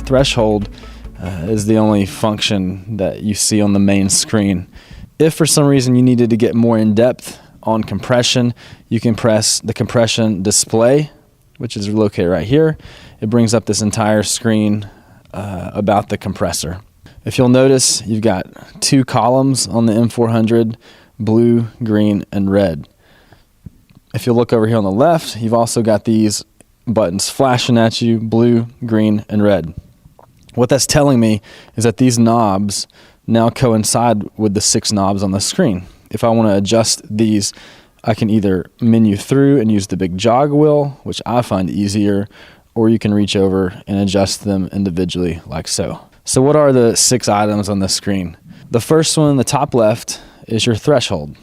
threshold is the only function that you see on the main screen. If for some reason you needed to get more in depth on compression, you can press the compression display, which is located right here. It brings up this entire screen about the compressor. If you'll notice, you've got two columns on the M400, blue, green, and red. If you look over here on the left, you've also got these buttons flashing at you, blue, green, and red. What that's telling me is that these knobs now coincide with the 6 knobs on the screen. If I want to adjust these, I can either menu through and use the big jog wheel, which I find easier, or you can reach over and adjust them individually like so. So what are the 6 items on the screen? The first one, the top left, is your threshold.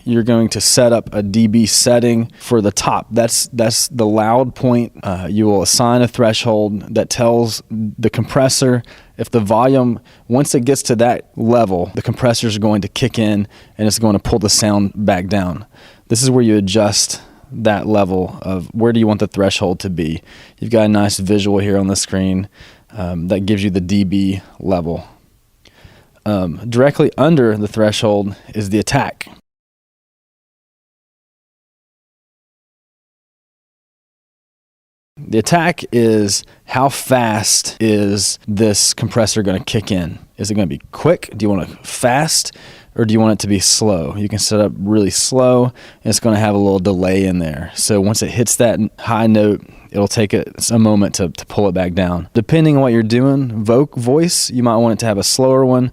You're going to set up a dB setting for the top. That's the loud point. You will assign a threshold that tells the compressor if the volume, once it gets to that level, the compressor is going to kick in and it's going to pull the sound back down. This is where you adjust that level of where do you want the threshold to be. You've got a nice visual here on the screen that gives you the dB level. Directly under the threshold is the attack. The attack is how fast is this compressor going to kick in? Is it going to be quick? Do you want it fast, or do you want it to be slow? You can set up really slow, and it's going to have a little delay in there. So once it hits that high note, it'll take a moment to pull it back down. Depending on what you're doing, voice, you might want it to have a slower one.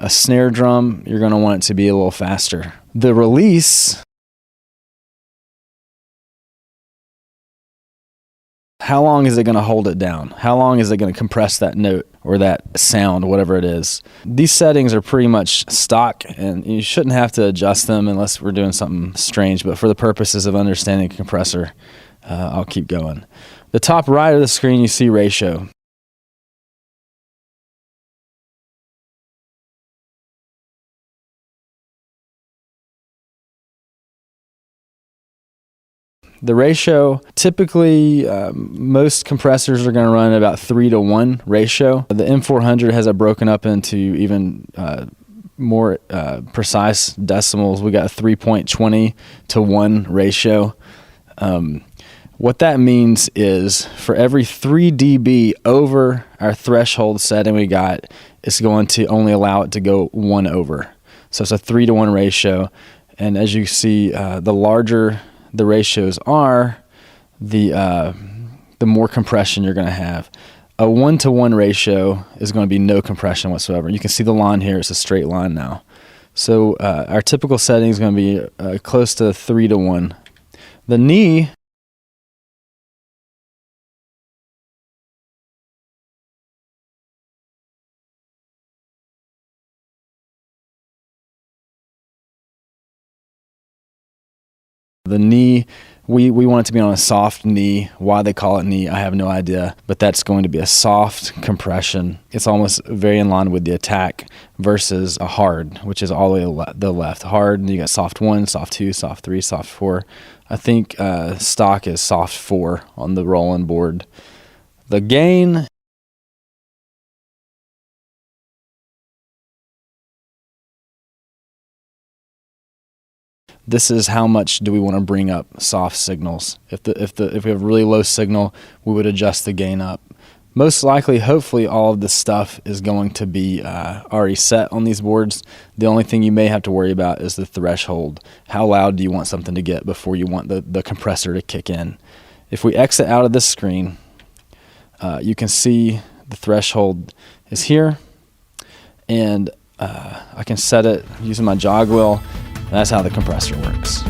A snare drum, you're going to want it to be a little faster. The release, how long is it going to hold it down? How long is it going to compress that note or that sound, whatever it is? These settings are pretty much stock, and you shouldn't have to adjust them unless we're doing something strange. But for the purposes of understanding a compressor, I'll keep going. The top right of the screen, you see ratio. The ratio, typically most compressors are going to run about 3-to-1 ratio. The M400 has it broken up into even more precise decimals. We got a 3.20 to 1 ratio. What that means is for every 3 dB over our threshold setting we got, it's going to only allow it to go 1 over. So it's a 3-to-1 ratio. And as you see, the larger the ratios are, the more compression you're going to have. A 1-to-1 ratio is going to be no compression whatsoever. You can see the line here; it's a straight line now. So our typical setting is going to be close to 3-to-1. The knee, we want it to be on a soft knee. Why they call it knee, I have no idea, but that's going to be a soft compression. It's almost very in line with the attack versus a hard, which is all the way the left. Hard, and you got soft 1, soft 2, soft 3, soft 4. I think stock is soft 4 on the Roland board. The gain, this is how much do we want to bring up soft signals. If we have really low signal, we would adjust the gain up. Most likely, hopefully, all of this stuff is going to be already set on these boards. The only thing you may have to worry about is the threshold. How loud do you want something to get before you want the compressor to kick in? If we exit out of this screen, you can see the threshold is here, and I can set it using my jog wheel. That's how the compressor works.